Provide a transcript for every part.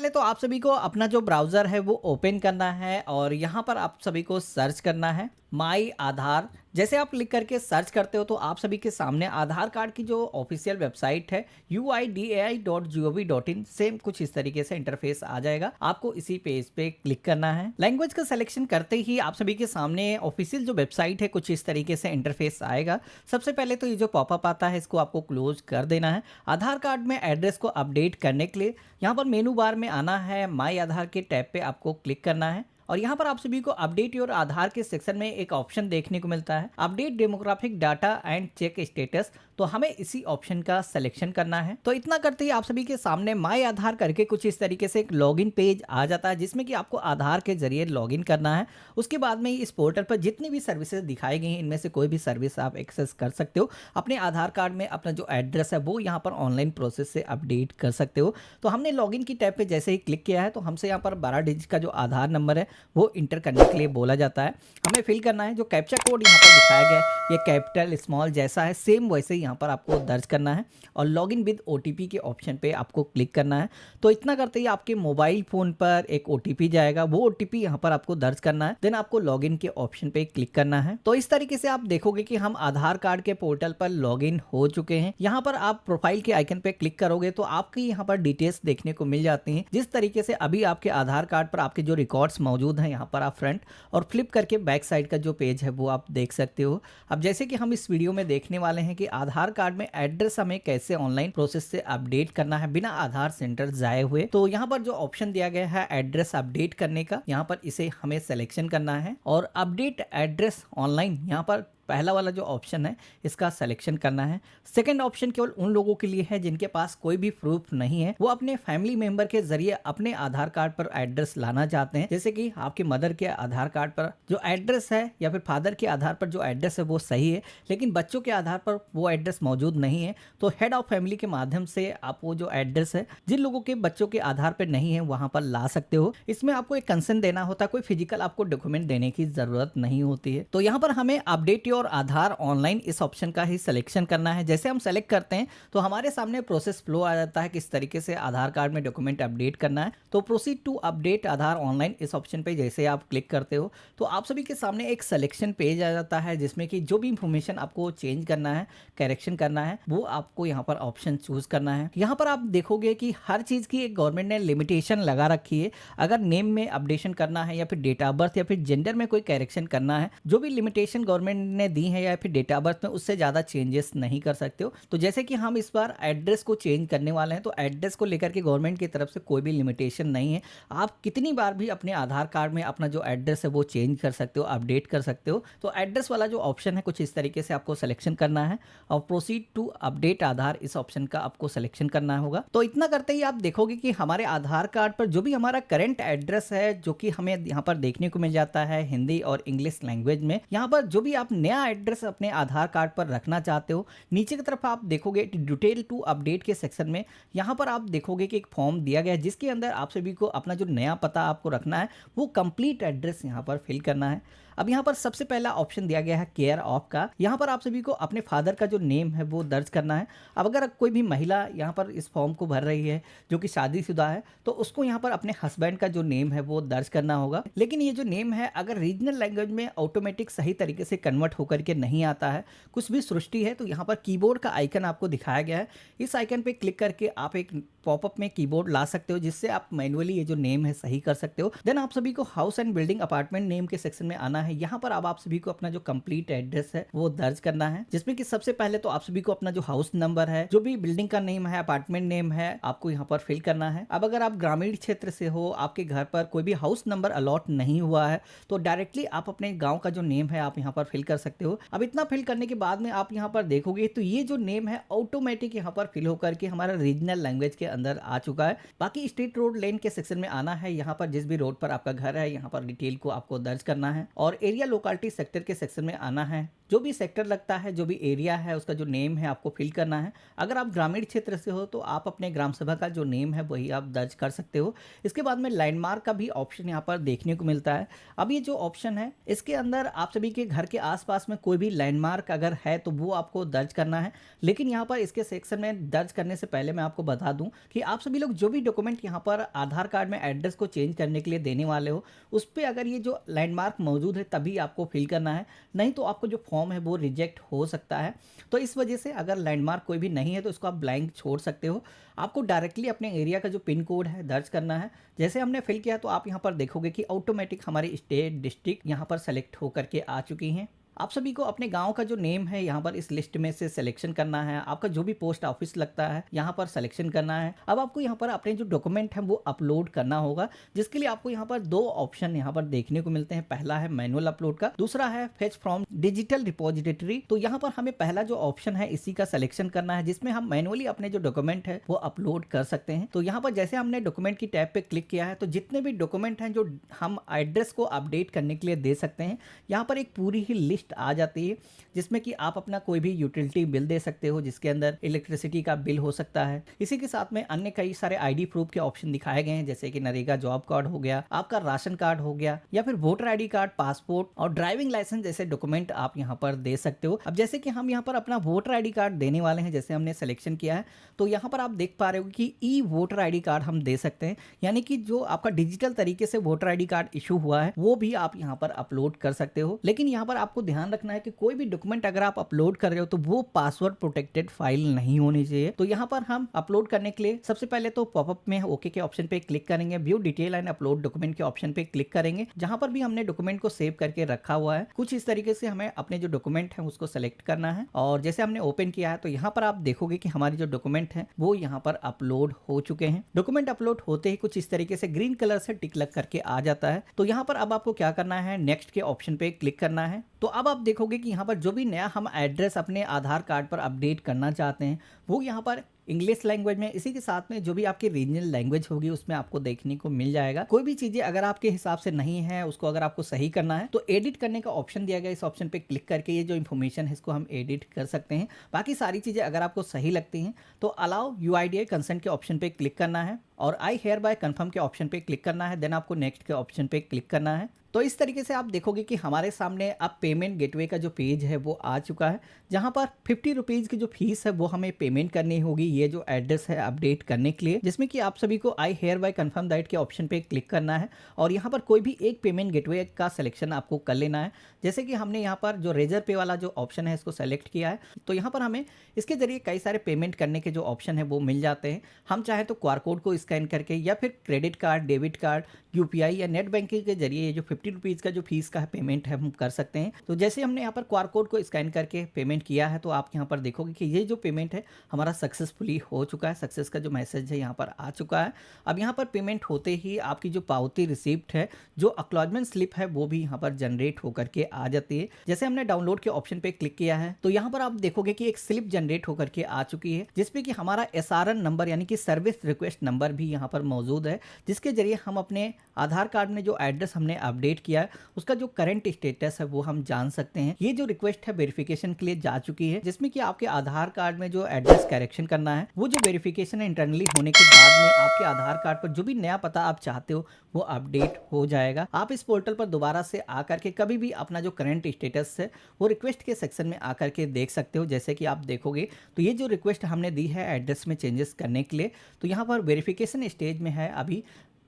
पहले तो आप सभी को अपना जो ब्राउज़र है वो ओपन करना है और यहाँ पर आप सभी को सर्च करना है माई आधार। जैसे आप क्लिक करके सर्च करते हो तो आप सभी के सामने आधार कार्ड की जो ऑफिशियल वेबसाइट है uidai.gov.in सेम कुछ इस तरीके से इंटरफेस आ जाएगा। आपको इसी पेज पे क्लिक करना है। लैंग्वेज का सिलेक्शन करते ही आप सभी के सामने ऑफिशियल जो वेबसाइट है कुछ इस तरीके से इंटरफेस आएगा। सबसे पहले तो ये जो पॉपअप आता है इसको आपको क्लोज कर देना है। आधार कार्ड में एड्रेस को अपडेट करने के लिए यहाँ पर मेनू बार में आना है, माई आधार के टैब पे आपको क्लिक करना है और यहाँ पर आप सभी को अपडेट योर आधार के सेक्शन में एक ऑप्शन देखने को मिलता है, update demographic data and check status. तो हमें इसी ऑप्शन का सिलेक्शन करना है। तो इतना करते ही आप सभी के सामने माई आधार करके कुछ इस तरीके से एक लॉगिन पेज आ जाता है जिसमें कि आपको आधार के जरिए लॉगिन करना है। उसके बाद में इस पोर्टल पर जितनी भी सर्विसेज दिखाई गई हैं इनमें से कोई भी सर्विस आप एक्सेस कर सकते हो। अपने आधार कार्ड में अपना जो एड्रेस है वो यहाँ पर ऑनलाइन प्रोसेस से अपडेट कर सकते हो। तो हमने लॉगिन की टैब पे जैसे ही क्लिक किया है तो हमसे यहाँ पर 12 डिजिट का जो आधार नंबर है वो इंटर करने के लिए बोला जाता है। हमें फिल करना है। जो कैप्चा कोड यहाँ पर दिखाया गया है ये कैपिटल स्मॉल जैसा है, सेम वैसे ही यहाँ पर आपको दर्ज करना है और लॉगिन विद ओटीपी के ऑप्शन पे आपको क्लिक करना है। तो इतना करते ही आपके मोबाइल फोन पर एक ओटीपी जाएगा, वो ओटीपी यहाँ पर आपको दर्ज करना है। देन आपको लॉगिन के ऑप्शन पे क्लिक करना है। तो इस तरीके से आप देखोगे कि हम आधार कार्ड के पोर्टल पर लॉगिन हो चुके हैं। यहाँ पर आप प्रोफाइल के आइकन पे क्लिक करोगे तो आपकी यहाँ पर डिटेल्स देखने को मिल जाती हैं। जिस तरीके से अभी आपके आधार कार्ड पर आपके जो रिकॉर्ड्स मौजूद हैं यहाँ पर आप फ्रंट और फ्लिप करके बैक साइड का जो पेज है वो आप देख सकते हो। अब जैसे कि हम इस वीडियो में देखने वाले हैं कि आधार कार्ड में एड्रेस हमें कैसे ऑनलाइन प्रोसेस से अपडेट करना है बिना आधार सेंटर जाए हुए। तो यहाँ पर जो ऑप्शन दिया गया है एड्रेस अपडेट करने का, यहाँ पर इसे हमें सिलेक्शन करना है और अपडेट एड्रेस ऑनलाइन यहाँ पर पहला वाला जो ऑप्शन है इसका सिलेक्शन करना है। सेकंड ऑप्शन केवल उन लोगों के लिए है जिनके पास कोई भी प्रूफ नहीं है, वो अपने फैमिली मेंबर के जरिए अपने आधार कार्ड पर एड्रेस लाना चाहते हैं। जैसे कि आपके मदर के आधार कार्ड पर जो एड्रेस है या फिर फादर के आधार पर जो एड्रेस है वो सही है लेकिन बच्चों के आधार पर वो एड्रेस मौजूद नहीं है। तो हेड ऑफ फैमिली के माध्यम से आप वो जो एड्रेस है जिन लोगों के बच्चों के आधार पर नहीं है वहां पर ला सकते हो। इसमें आपको एक कंसर्न देना होता है, कोई फिजिकल आपको डॉक्यूमेंट देने की जरूरत नहीं होती है। तो यहाँ पर हमें अपडेट और आधार ऑनलाइन इस ऑप्शन का ही सिलेक्शन करना है। जैसे हम सेलेक्ट करते हैं तो हमारे सामने प्रोसेस फ्लो आ जाता है किस तरीके से आधार कार्ड में डॉक्यूमेंट अपडेट करना है। तो proceed to update Aadhaar online इस ऑप्शन पे जैसे आप क्लिक करते हो तो आप सभी के सामने एक सिलेक्शन पेज आ जाता है जिसमें कि जो भी इंफॉर्मेशन आपको चेंज करना है, करेक्शन करना है, वो आपको यहाँ पर ऑप्शन चूज करना है। यहाँ पर आप देखोगे कि हर चीज की एक गवर्नमेंट ने लिमिटेशन लगा रखी है। अगर नेम में अपडेशन करना है या फिर डेट ऑफ बर्थ या फिर जेंडर में कोई करेक्शन करना है, जो भी लिमिटेशन गवर्नमेंट ने दी है या फिर डेट ऑफ बर्थ में, उससे ज़्यादा चेंजेस नहीं कर सकते हो। तो जैसे कि हम इस बार एड्रेस को चेंज करने वाले हैं तो एड्रेस को लेकर के गवर्नमेंट की तरफ से कोई भी लिमिटेशन नहीं है। आप कितनी बार भी अपने आधार कार्ड में अपना जो एड्रेस है वो चेंज कर सकते हो, अपडेट कर सकते हो। तो एड्रेस वाला जो ऑप्शन है कुछ इस तरीके से आपको सिलेक्शन करना है और प्रोसीड टू अपडेट आधार इस ऑप्शन का आपको सिलेक्शन करना होगा। तो इतना करते ही आप देखोगे कि हमारे आधार कार्ड पर जो भी हमारा करंट एड्रेस है जो कि हमें यहाँ पर देखने को मिल जाता है हिंदी और इंग्लिश लैंग्वेज में, यहाँ पर जो भी आप नया एड्रेस अपने आधार कार्ड पर रखना चाहते हो, नीचे की तरफ आप देखोगे डिटेल टू अपडेट के सेक्शन में यहाँ पर आप देखोगे कि एक फॉर्म दिया गया है जिसके अंदर आप सभी को अपना जो नया पता आपको रखना है वो कंप्लीट एड्रेस यहाँ पर फिल करना है। अब यहाँ पर सबसे पहला ऑप्शन दिया गया है केयर ऑफ का। यहाँ पर आप सभी को अपने फादर का जो नेम है वो दर्ज करना है। अब अगर कोई भी महिला यहाँ पर इस फॉर्म को भर रही है जो कि शादीशुदा है तो उसको यहाँ पर अपने हस्बैंड का जो नेम है वो दर्ज करना होगा। लेकिन ये जो नेम है अगर रीजनल लैंग्वेज में ऑटोमेटिक सही तरीके से कन्वर्ट होकर के नहीं आता है, कुछ भी सृष्टि है, तो यहाँ पर कीबोर्ड का आइकन आपको दिखाया गया है। इस आइकन पे क्लिक करके आप एक पॉपअप में कीबोर्ड ला सकते हो जिससे आप मैनुअली ये जो नेम है सही कर सकते हो। देन आप सभी को house and building apartment name के सेक्शन में आना है। यहाँ पर अब आप सभी को अपना जो कंप्लीट एड्रेस है वो दर्ज करना है जिसमें कि सबसे पहले तो आप सभी को अपना जो हाउस नंबर है, जो भी बिल्डिंग का नेम है, अपार्टमेंट नेम है, आपको यहाँ पर फिल करना है। अब अगर आप ग्रामीण क्षेत्र से हो, आपके घर पर कोई भी हाउस नंबर अलॉट नहीं हुआ है तो डायरेक्टली आप अपने गाँव का जो नेम है आप यहाँ पर फिल कर सकते हो। अब इतना फिल करने के बाद में आप यहाँ पर देखोगे तो ये जो नेम है ऑटोमेटिक यहाँ पर फिल होकर के हमारा रीजनल लैंग्वेज के अंदर आ चुका है। बाकी स्ट्रीट रोड लेन के सेक्शन में आना है। यहाँ पर जिस भी रोड पर आपका घर है यहाँ पर डिटेल को आपको दर्ज करना है और एरिया लोकालिटी सेक्टर के सेक्शन में आना है। जो भी सेक्टर लगता है, जो भी एरिया है, उसका जो नेम है आपको फिल करना है। अगर आप ग्रामीण क्षेत्र से हो तो आप अपने ग्राम सभा का जो नेम है वही आप दर्ज कर सकते हो। इसके बाद में लैंडमार्क का भी ऑप्शन यहाँ पर देखने को मिलता है। अब ये जो ऑप्शन है इसके अंदर आप सभी के घर के आसपास में कोई भी लैंडमार्क अगर है तो वो आपको दर्ज करना है। लेकिन यहाँ पर इसके सेक्शन में दर्ज करने से पहले मैं आपको बता दूं कि आप सभी लोग जो भी डॉक्यूमेंट यहाँ पर आधार कार्ड में एड्रेस को चेंज करने के लिए देने वाले हो, उस पर अगर ये जो लैंडमार्क मौजूद है तभी आपको फिल करना है, नहीं तो आपको जो फॉर्म है वो रिजेक्ट हो सकता है। तो इस वजह से अगर लैंडमार्क कोई भी नहीं है तो इसको आप ब्लैंक छोड़ सकते हो। आपको डायरेक्टली अपने एरिया का जो पिन कोड है दर्ज करना है। जैसे हमने फिल किया तो आप यहाँ पर देखोगे कि ऑटोमेटिक हमारी स्टेट डिस्ट्रिक्ट यहाँ पर सेलेक्ट होकर के आ चुकी हैं। आप सभी को अपने गांव का जो नेम है यहाँ पर इस लिस्ट में से सिलेक्शन करना है। आपका जो भी पोस्ट ऑफिस लगता है यहाँ पर सिलेक्शन करना है। अब आपको यहाँ पर अपने जो डॉक्यूमेंट है वो अपलोड करना होगा, जिसके लिए आपको यहाँ पर दो ऑप्शन यहाँ पर देखने को मिलते हैं। पहला है मैनुअल अपलोड का, दूसरा है फेच फ्रॉम डिजिटल रिपोजिटरी। तो यहाँ पर हमें पहला जो ऑप्शन है इसी का सिलेक्शन करना है, जिसमें हम मैनुअली अपने जो डॉक्यूमेंट है वो अपलोड कर सकते हैं। तो यहाँ पर जैसे हमने डॉक्यूमेंट की टैब पे क्लिक किया है तो जितने भी डॉक्यूमेंट हैं जो हम एड्रेस को अपडेट करने के लिए दे सकते हैं, यहाँ पर एक पूरी ही लिस्ट आ जाती है, जिसमें कि आप अपना कोई भी यूटिलिटी बिल दे सकते हो, जिसके अंदर इलेक्ट्रिसिटी का बिल हो सकता है। इसी के साथ में अन्य कई सारे आईडी प्रूफ के ऑप्शन दिखाए गए हैं, जैसे कि नरेगा जॉब कार्ड हो गया, आपका राशन कार्ड हो गया, या फिर वोटर आईडी कार्ड, पासपोर्ट और ड्राइविंग लाइसेंस जैसे डॉक्यूमेंट आप यहाँ पर दे सकते हो। अब जैसे कि हम यहाँ पर अपना वोटर आईडी कार्ड देने वाले हैं, जैसे हमने सिलेक्शन किया है, तो यहाँ पर आप देख पा रहे हो कि ई वोटर आईडी कार्ड हम दे सकते हैं, यानी कि जो आपका डिजिटल तरीके से वोटर आईडी कार्ड इशू हुआ है वो भी आप यहाँ पर अपलोड कर सकते हो। लेकिन यहाँ पर आपको ध्यान रखना है कि कोई भी डॉक्यूमेंट अगर आप अपलोड कर रहे हो तो वो पासवर्ड प्रोटेक्टेड फाइल नहीं होनी चाहिए। तो यहाँ पर हम अपलोड करने के लिए सबसे पहले तो पॉपअप में ओके के ऑप्शन पे क्लिक करेंगे, view detail and upload document के ऑप्शन पे क्लिक करेंगे, जहां पर भी हमने डॉक्यूमेंट को सेव करके रखा हुआ है। कुछ इस तरीके से हमें अपने जो डॉक्यूमेंट है उसको सेलेक्ट करना है, और जैसे हमने ओपन किया है तो यहाँ पर आप देखोगे कि हमारी जो डॉक्यूमेंट है वो यहाँ पर अपलोड हो चुके हैं। डॉक्यूमेंट अपलोड होते ही कुछ इस तरीके से ग्रीन कलर से टिक लग करके आ जाता है। तो यहाँ पर अब आपको क्या करना है, नेक्स्ट के ऑप्शन पे क्लिक करना है। तो अब आप देखोगे कि यहाँ पर जो भी नया हम एड्रेस अपने आधार कार्ड पर अपडेट करना चाहते हैं वो यहाँ पर इंग्लिश लैंग्वेज में, इसी के साथ में जो भी आपकी रीजनल लैंग्वेज होगी उसमें आपको देखने को मिल जाएगा। कोई भी चीजें अगर आपके हिसाब से नहीं है, उसको अगर आपको सही करना है तो एडिट करने का ऑप्शन दिया गया, इस ऑप्शन पे क्लिक करके ये जो इन्फॉर्मेशन है इसको हम एडिट कर सकते हैं। बाकी सारी चीजें अगर आपको सही लगती हैं तो अलाउ यूआईडीआई कंसेंट के ऑप्शन पे क्लिक करना है, और आई हेयर बाय कन्फर्म के ऑप्शन पे क्लिक करना है, देन आपको नेक्स्ट के ऑप्शन पे क्लिक करना है। तो इस तरीके से आप देखोगे कि हमारे सामने अब पेमेंट गेटवे का जो पेज है वो आ चुका है, जहां पर 50 रुपीज़ की जो फीस है वो हमें पेमेंट करनी होगी ये जो एड्रेस है अपडेट करने के लिए, जिसमें कि आप सभी को आई हेयर बाय कन्फर्म दैट के ऑप्शन पे क्लिक करना है, और यहाँ पर कोई भी एक पेमेंट गेटवे का सिलेक्शन आपको कर लेना है। जैसे कि हमने यहाँ पर जो रेजर पे वाला जो ऑप्शन है इसको सेलेक्ट किया है, तो यहाँ पर हमें इसके जरिए कई सारे पेमेंट करने के जो ऑप्शन है वो मिल जाते हैं। हम चाहे तो क्यूआर कोड को स्कैन करके या फिर credit card, debit card, UPI या नेट बैंकिंग के जरिए जो 50 रुपीज़ का जो फीस का पेमेंट है हम कर सकते हैं। तो जैसे हमने यहाँ पर क्यूआर कोड को स्कैन करके पेमेंट किया है तो आप यहाँ पर देखोगे कि ये जो पेमेंट है हमारा सक्सेसफुली हो चुका है, सक्सेस का जो मैसेज है यहाँ पर आ चुका है। अब यहाँ पर पेमेंट होते ही आपकी जो पावती रिसिप्ट है, जो एक्नॉलेजमेंट स्लिप है वो भी यहाँ पर जनरेट होकर के आ जाती है। जैसे हमने डाउनलोड के ऑप्शन पे क्लिक किया है तो यहाँ पर आप देखोगे कि एक स्लिप जनरेट होकर के आ चुकी है, जिसपे कि हमारा SRN नंबर यानी कि सर्विस रिक्वेस्ट नंबर भी यहाँ पर मौजूद है, जिसके जरिए हम अपने आधार कार्ड में जो एड्रेस हमने अपडेट किया है उसका जो करंट स्टेटस है वो हम जान सकते हैं। ये जो रिक्वेस्ट है वेरिफिकेशन के लिए जा चुकी है, जिसमें कि आपके आधार कार्ड में जो एड्रेस करेक्शन करना है, वो जो वेरिफिकेशन है इंटरनली होने के बाद में आपके आधार कार्ड पर जो भी नया पता आप चाहते हो वो अपडेट हो जाएगा। आप इस पोर्टल पर दोबारा से आकर के कभी भी अपना जो करंट स्टेटस है वो रिक्वेस्ट के सेक्शन में आकर के देख सकते हो। जैसे कि आप देखोगे तो ये जो रिक्वेस्ट हमने दी है एड्रेस में चेंजेस करने के लिए, तो यहाँ पर वेरिफिकेशन स्टेज में है अभी।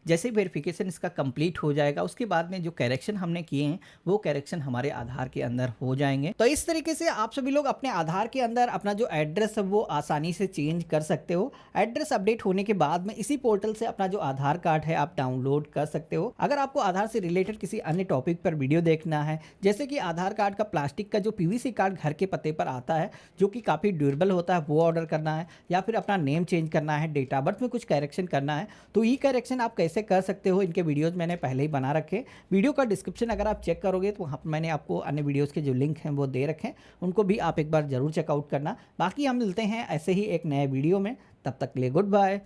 जैसे वेरिफिकेशन इसका कंप्लीट हो जाएगा उसके बाद में जो करेक्शन हमने किए हैं वो करेक्शन हमारे आधार के अंदर हो जाएंगे। तो इस तरीके से आप सभी लोग अपने आधार के अंदर अपना जो एड्रेस है वो आसानी से चेंज कर सकते हो। एड्रेस अपडेट होने के बाद में इसी पोर्टल से अपना जो आधार कार्ड है आप डाउनलोड कर सकते हो। अगर आपको आधार से रिलेटेड किसी अन्य टॉपिक पर वीडियो देखना है, जैसे कि आधार कार्ड का प्लास्टिक का जो PVC कार्ड घर के पते पर आता है जो कि काफ़ी ड्यूरेबल होता है, वो ऑर्डर करना है, या फिर अपना नेम चेंज करना है, डेट ऑफ बर्थ में कुछ करेक्शन करना है, तो ई करेक्शन आप कैसे कर सकते हो इनके वीडियोस मैंने पहले ही बना रखे। वीडियो का डिस्क्रिप्शन अगर आप चेक करोगे तो वहाँ पर मैंने आपको अन्य वीडियोस के जो लिंक हैं वो दे रखे हैं, उनको भी आप एक बार जरूर चेकआउट करना। बाकी हम मिलते हैं ऐसे ही एक नए वीडियो में, तब तक के लिए गुड बाय।